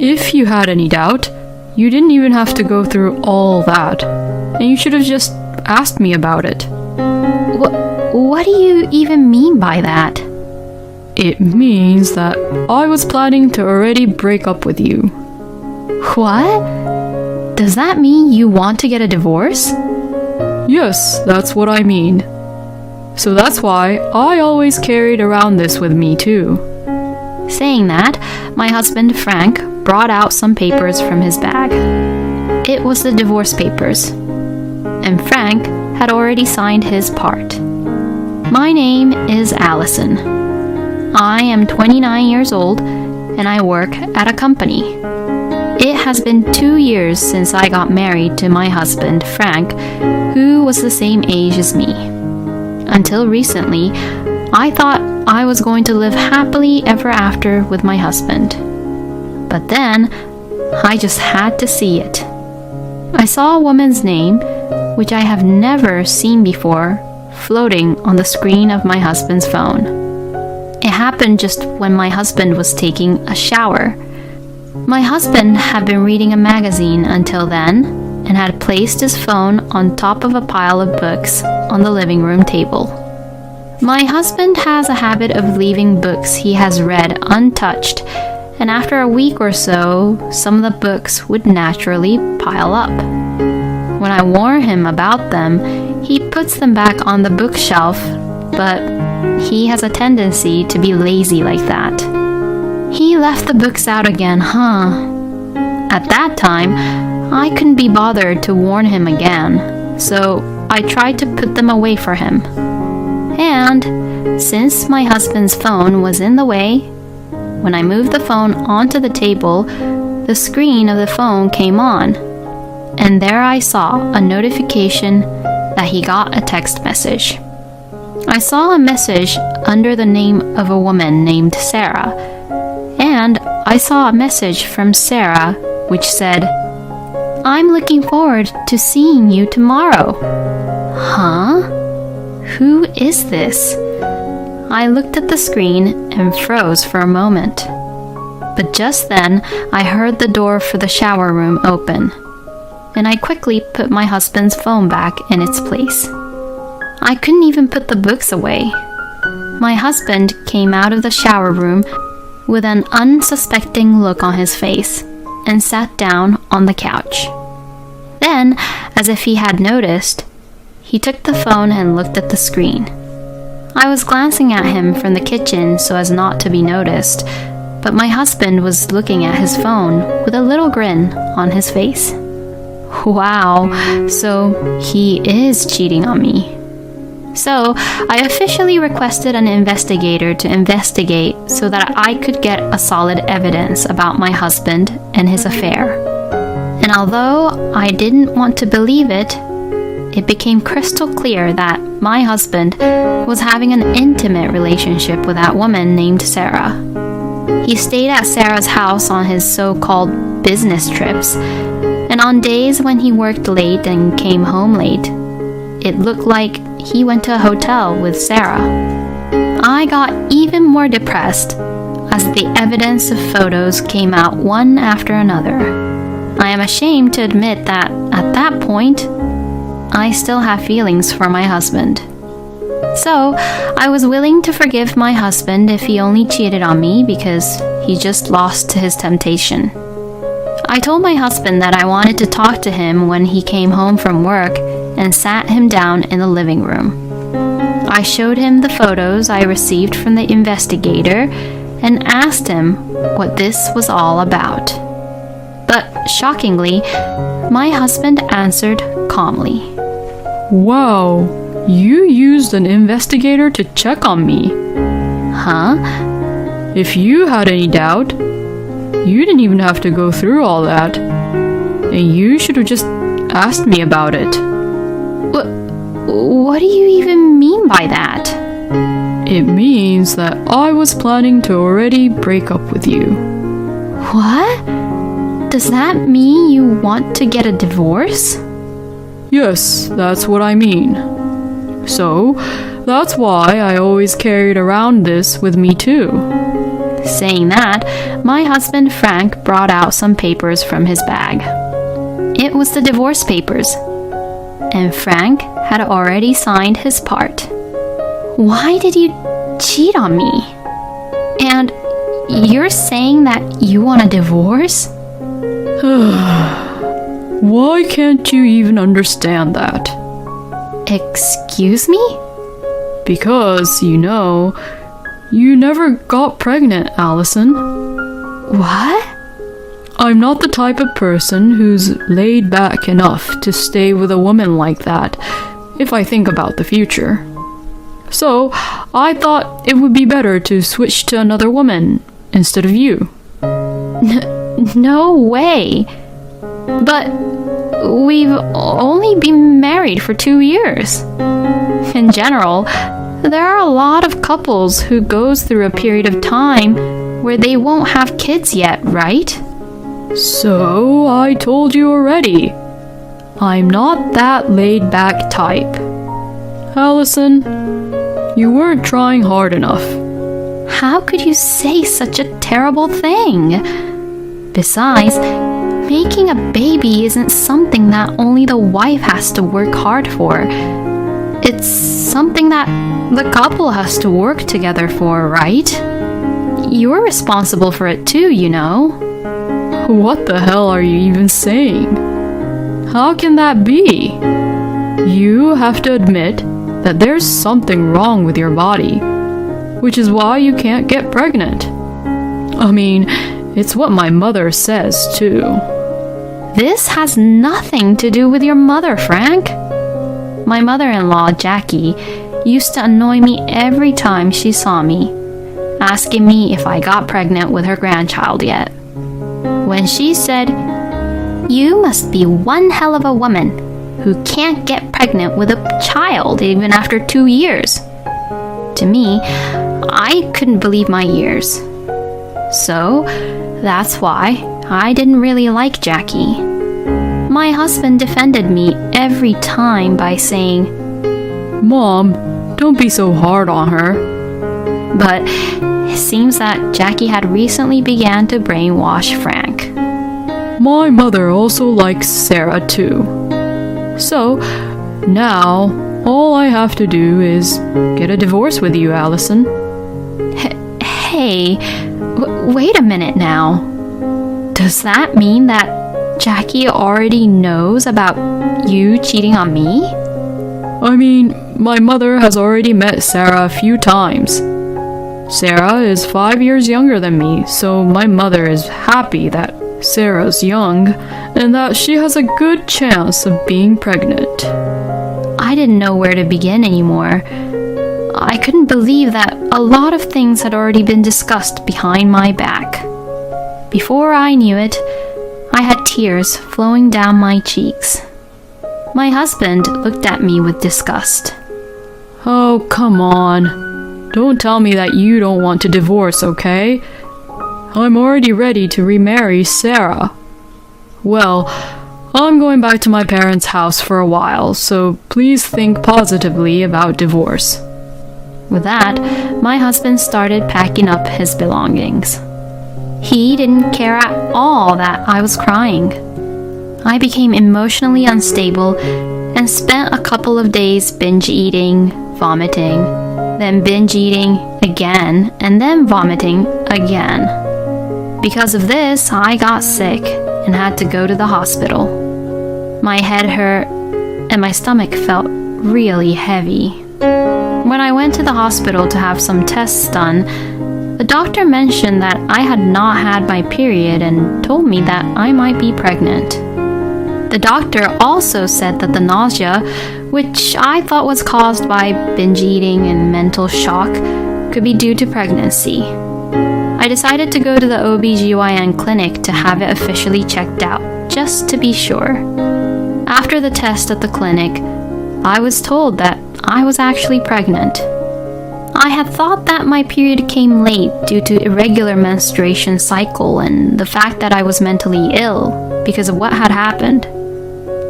If you had any doubt, you didn't even have to go through all that, and you should have just asked me about it. What do you even mean by that? It means that I was planning to already break up with you. What? Does that mean you want to get a divorce? Yes, that's what I mean. So that's why I always carried around this with me too. Saying that, my husband Frank brought out some papers from his bag. It was the divorce papers, and Frank had already signed his part. My name is Allison. I am 29 years old and I work at a company. It has been 2 years since I got married to my husband Frank, who was the same age as me. Until recently, I thought I was going to live happily ever after with my husband. But then, I just had to see it. I saw a woman's name, which I have never seen before, floating on the screen of my husband's phone. It happened just when my husband was taking a shower. My husband had been reading a magazine until then and had placed his phone on top of a pile of books on the living room table. My husband has a habit of leaving books he has read untouched, and after a week or so, some of the books would naturally pile up. When I warn him about them, he puts them back on the bookshelf, but he has a tendency to be lazy like that. He left the books out again, huh? At that time, I couldn't be bothered to warn him again, so I tried to put them away for him. And since my husband's phone was in the way, when I moved the phone onto the table, the screen of the phone came on, and there I saw a notification that he got a text message. I saw a message under the name of a woman named Sarah, and I saw a message from Sarah which said, "I'm looking forward to seeing you tomorrow." Huh? Who is this? I looked at the screen and froze for a moment. But just then, I heard the door for the shower room open, and I quickly put my husband's phone back in its place. I couldn't even put the books away. My husband came out of the shower room with an unsuspecting look on his face and sat down on the couch. Then, as if he had noticed, he took the phone and looked at the screen. I was glancing at him from the kitchen so as not to be noticed, but my husband was looking at his phone with a little grin on his face. Wow, so he is cheating on me. So, I officially requested an investigator to investigate so that I could get a solid evidence about my husband and his affair. And although I didn't want to believe it, it became crystal clear that my husband was having an intimate relationship with that woman named Sarah. He stayed at Sarah's house on his so-called business trips, and on days when he worked late and came home late, it looked like he went to a hotel with Sarah. I got even more depressed as the evidence of photos came out one after another. I am ashamed to admit that at that point, I still have feelings for my husband. So, I was willing to forgive my husband if he only cheated on me because he just lost to his temptation. I told my husband that I wanted to talk to him when he came home from work and sat him down in the living room. I showed him the photos I received from the investigator and asked him what this was all about. But shockingly, my husband answered calmly. Wow, you used an investigator to check on me. Huh? If you had any doubt, you didn't even have to go through all that. And you should have just asked me about it. What do you even mean by that? It means that I was planning to already break up with you. What? Does that mean you want to get a divorce? Yes, that's what I mean. So, that's why I always carried around this with me too. Saying that, my husband Frank brought out some papers from his bag. It was the divorce papers, and Frank had already signed his part. Why did you cheat on me? And you're saying that you want a divorce? Why can't you even understand that? Excuse me? Because, you never got pregnant, Allison. What? I'm not the type of person who's laid back enough to stay with a woman like that, if I think about the future. So, I thought it would be better to switch to another woman instead of you. No way. But we've only been married for 2 years. In general, there are a lot of couples who goes through a period of time where they won't have kids yet, right? So, I told you already. I'm not that laid-back type. Allison, you weren't trying hard enough. How could you say such a terrible thing? Besides, making a baby isn't something that only the wife has to work hard for. It's something that the couple has to work together for, right? You're responsible for it too, you know. What the hell are you even saying? How can that be? You have to admit that there's something wrong with your body, which is why you can't get pregnant. I mean, it's what my mother says too. This has nothing to do with your mother, Frank. My mother-in-law, Jackie, used to annoy me every time she saw me, asking me if I got pregnant with her grandchild yet. When she said, "You must be one hell of a woman who can't get pregnant with a child even after 2 years." To me, I couldn't believe my ears. So, that's why I didn't really like Jackie. My husband defended me every time by saying, "Mom, don't be so hard on her." But it seems that Jackie had recently began to brainwash Frank. My mother also likes Sarah too. So, now, all I have to do is get a divorce with you, Allison. Hey, wait a minute now. Does that mean that Jackie already knows about you cheating on me? I mean, my mother has already met Sarah a few times. Sarah is 5 years younger than me, so my mother is happy that Sarah's young and that she has a good chance of being pregnant. I didn't know where to begin anymore. I couldn't believe that a lot of things had already been discussed behind my back. Before I knew it, I had tears flowing down my cheeks. My husband looked at me with disgust. Oh, come on. Don't tell me that you don't want to divorce, okay? I'm already ready to remarry Sarah. Well, I'm going back to my parents' house for a while, so please think positively about divorce. With that, my husband started packing up his belongings. He didn't care at all that I was crying. I became emotionally unstable and spent a couple of days binge eating, vomiting, then binge eating again, and then vomiting again. Because of this, I got sick and had to go to the hospital. My head hurt and my stomach felt really heavy. When I went to the hospital to have some tests done, the doctor mentioned that I had not had my period and told me that I might be pregnant. The doctor also said that the nausea, which I thought was caused by binge eating and mental shock, could be due to pregnancy. I decided to go to the OBGYN clinic to have it officially checked out, just to be sure. After the test at the clinic, I was told that I was actually pregnant. I had thought that my period came late due to irregular menstruation cycle and the fact that I was mentally ill because of what had happened.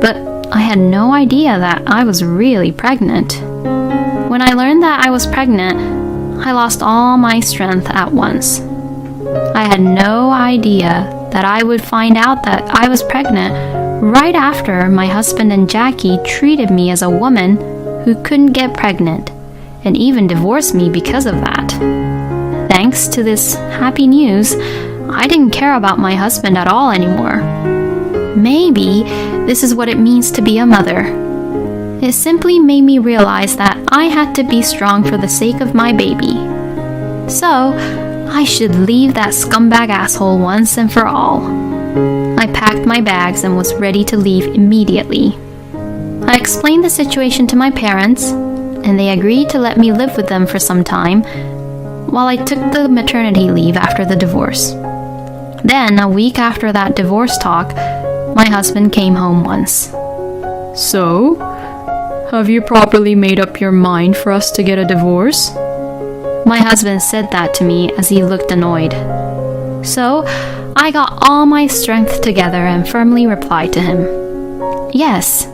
But I had no idea that I was really pregnant. When I learned that I was pregnant, I lost all my strength at once. I had no idea that I would find out that I was pregnant right after my husband and Jackie treated me as a woman who couldn't get pregnant and even divorced me because of that. Thanks to this happy news, I didn't care about my husband at all anymore. Maybe this is what it means to be a mother. It simply made me realize that I had to be strong for the sake of my baby. So, I should leave that scumbag asshole once and for all. I packed my bags and was ready to leave immediately. I explained the situation to my parents, and they agreed to let me live with them for some time while I took the maternity leave after the divorce. Then, a week after that divorce talk, my husband came home once. So, have you properly made up your mind for us to get a divorce? My husband said that to me as he looked annoyed. So, I got all my strength together and firmly replied to him, "Yes,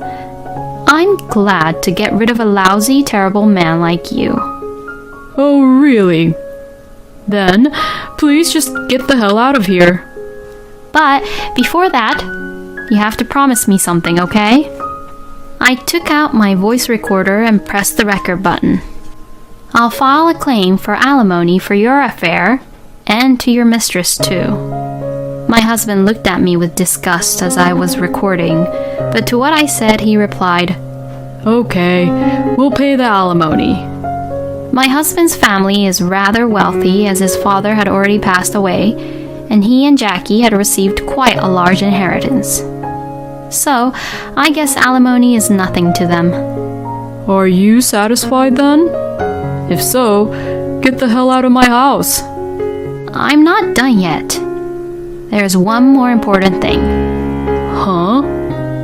I'm glad to get rid of a lousy, terrible man like you." Oh, really? Then, please just get the hell out of here. But before that, you have to promise me something, okay? I took out my voice recorder and pressed the record button. "I'll file a claim for alimony for your affair and to your mistress too." My husband looked at me with disgust as I was recording, but to what I said he replied, Okay, we'll pay the alimony. My husband's family is rather wealthy as his father had already passed away, and he and Jackie had received quite a large inheritance. So, I guess alimony is nothing to them. Are you satisfied then? If so, get the hell out of my house. I'm not done yet. There's one more important thing. Huh?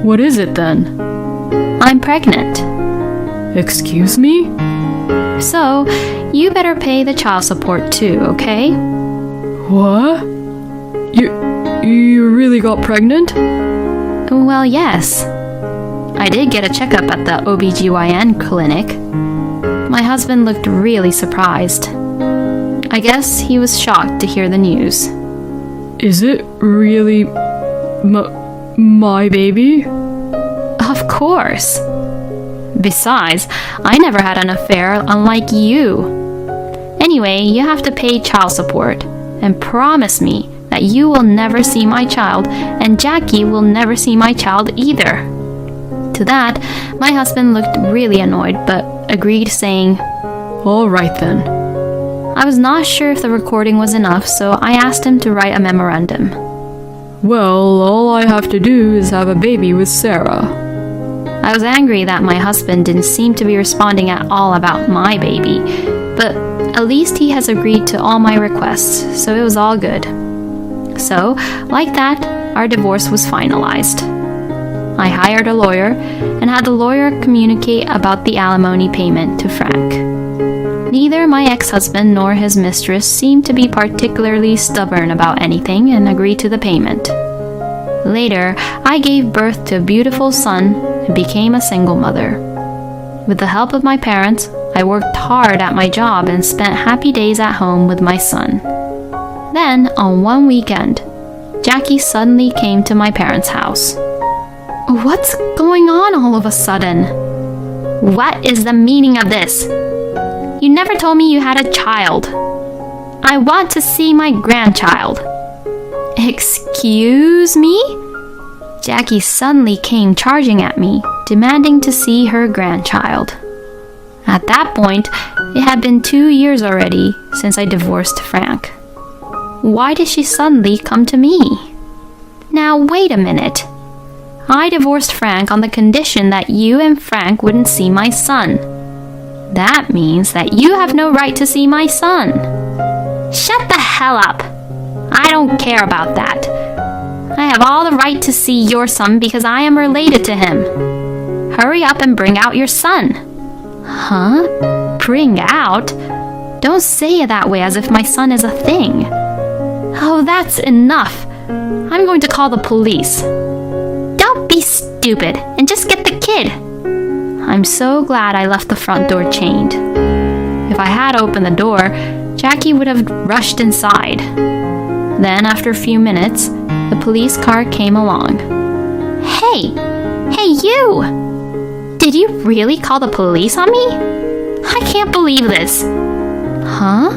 What is it then? I'm pregnant. Excuse me? So, you better pay the child support too, okay? What? You really got pregnant? Well, yes. I did get a checkup at the OBGYN clinic. My husband looked really surprised. I guess he was shocked to hear the news. Is it really my baby? Of course. Besides, I never had an affair unlike you. Anyway, you have to pay child support and promise me that you will never see my child and Jackie will never see my child either. To that, my husband looked really annoyed but agreed, saying, All right then. I was not sure if the recording was enough, so I asked him to write a memorandum. Well, all I have to do is have a baby with Sarah. I was angry that my husband didn't seem to be responding at all about my baby, but at least he has agreed to all my requests, so it was all good. So, like that, our divorce was finalized. I hired a lawyer and had the lawyer communicate about the alimony payment to Frank. Neither my ex-husband nor his mistress seemed to be particularly stubborn about anything and agreed to the payment. Later, I gave birth to a beautiful son and became a single mother. With the help of my parents, I worked hard at my job and spent happy days at home with my son. Then, on one weekend, Jackie suddenly came to my parents' house. What's going on all of a sudden? What is the meaning of this? You never told me you had a child. I want to see my grandchild. Excuse me? Jackie suddenly came charging at me, demanding to see her grandchild. At that point, it had been 2 years already since I divorced Frank. Why did she suddenly come to me? Now, wait a minute. I divorced Frank on the condition that you and Frank wouldn't see my son. That means that you have no right to see my son. Shut the hell up. I don't care about that. I have all the right to see your son because I am related to him. Hurry up and bring out your son. Huh? Bring out? Don't say it that way as if my son is a thing. Oh, that's enough. I'm going to call the police. Don't be stupid and just get the kid. I'm so glad I left the front door chained. If I had opened the door, Jackie would have rushed inside. Then, after a few minutes, the police car came along. Hey, you! Did you really call the police on me? I can't believe this. Huh?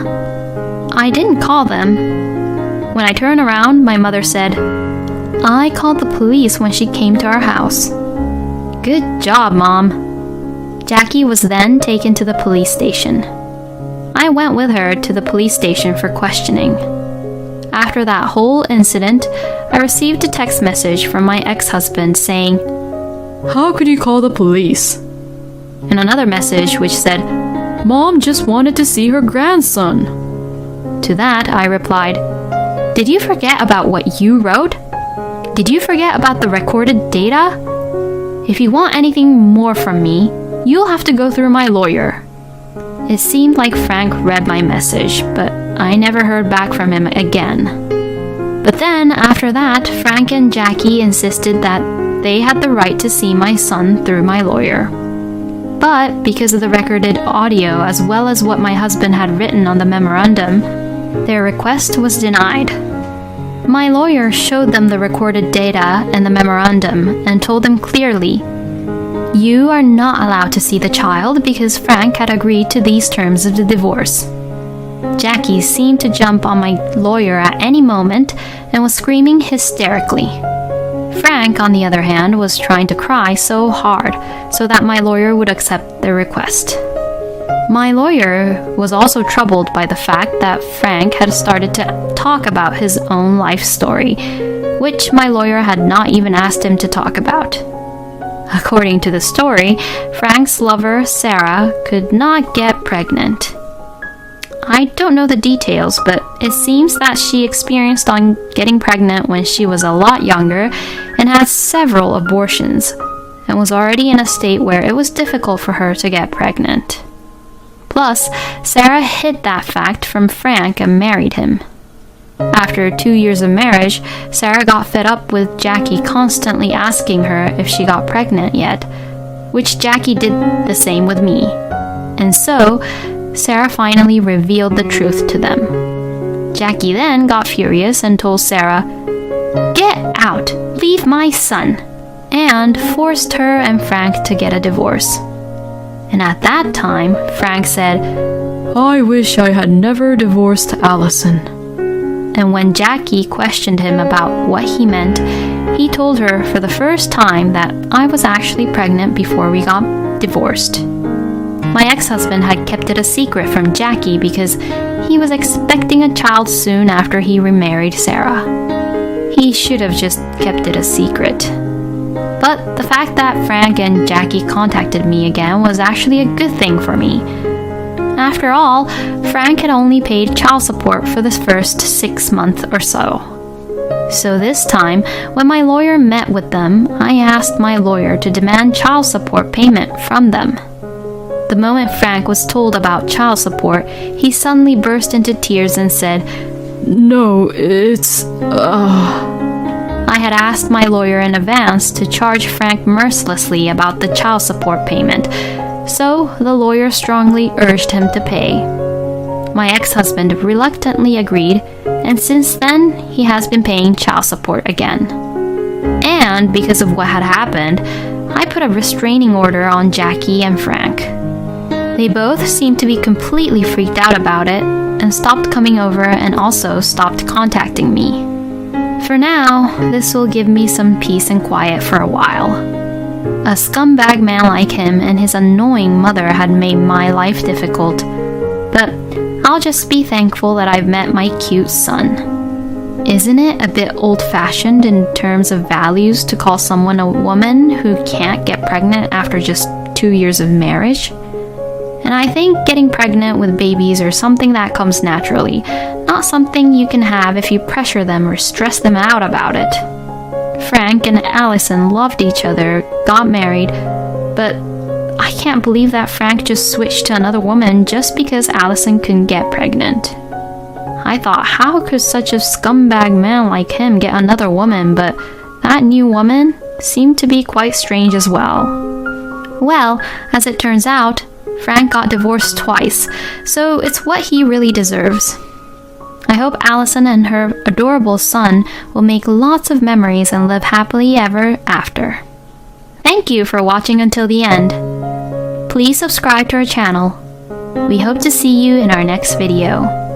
I didn't call them. When I turned around, my mother said, I called the police when she came to our house. Good job, Mom. Jackie was then taken to the police station. I went with her to the police station for questioning. After that whole incident, I received a text message from my ex-husband saying, How could you call the police? And another message which said, Mom just wanted to see her grandson. To that, I replied, Did you forget about what you wrote? Did you forget about the recorded data? If you want anything more from me, you'll have to go through my lawyer. It seemed like Frank read my message, but I never heard back from him again. But then, after that, Frank and Jackie insisted that they had the right to see my son through my lawyer. But because of the recorded audio as well as what my husband had written on the memorandum, their request was denied. My lawyer showed them the recorded data and the memorandum and told them clearly, You are not allowed to see the child because Frank had agreed to these terms of the divorce. Jackie seemed to jump on my lawyer at any moment and was screaming hysterically. Frank, on the other hand, was trying to cry so hard so that my lawyer would accept their request. My lawyer was also troubled by the fact that Frank had started to talk about his own life story, which my lawyer had not even asked him to talk about. According to the story, Frank's lover, Sarah, could not get pregnant. I don't know the details, but it seems that she experienced on getting pregnant when she was a lot younger and had several abortions, and was already in a state where it was difficult for her to get pregnant. Plus, Sarah hid that fact from Frank and married him. After 2 years of marriage, Sarah got fed up with Jackie constantly asking her if she got pregnant yet, which Jackie did the same with me. And so, Sarah finally revealed the truth to them. Jackie then got furious and told Sarah, Get out! Leave my son! And forced her and Frank to get a divorce. And at that time, Frank said, I wish I had never divorced Allison. And when Jackie questioned him about what he meant, he told her for the first time that I was actually pregnant before we got divorced. My ex-husband had kept it a secret from Jackie because he was expecting a child soon after he remarried Sarah. He should have just kept it a secret. But the fact that Frank and Jackie contacted me again was actually a good thing for me. After all, Frank had only paid child support for the first 6 months or so. So this time, when my lawyer met with them, I asked my lawyer to demand child support payment from them. The moment Frank was told about child support, he suddenly burst into tears and said, No, it's... I had asked my lawyer in advance to charge Frank mercilessly about the child support payment, so the lawyer strongly urged him to pay. My ex-husband reluctantly agreed, and since then he has been paying child support again. And because of what had happened, I put a restraining order on Jackie and Frank. They both seemed to be completely freaked out about it and stopped coming over and also stopped contacting me. For now, this will give me some peace and quiet for a while. A scumbag man like him and his annoying mother had made my life difficult, but I'll just be thankful that I've met my cute son. Isn't it a bit old-fashioned in terms of values to call someone a woman who can't get pregnant after just 2 years of marriage? And I think getting pregnant with babies are something that comes naturally, not something you can have if you pressure them or stress them out about it. Frank and Allison loved each other, got married, but I can't believe that Frank just switched to another woman just because Allison couldn't get pregnant. I thought, how could such a scumbag man like him get another woman, but that new woman seemed to be quite strange as well. Well, as it turns out, Frank got divorced twice, so it's what he really deserves. I hope Allison and her adorable son will make lots of memories and live happily ever after. Thank you for watching until the end. Please subscribe to our channel. We hope to see you in our next video.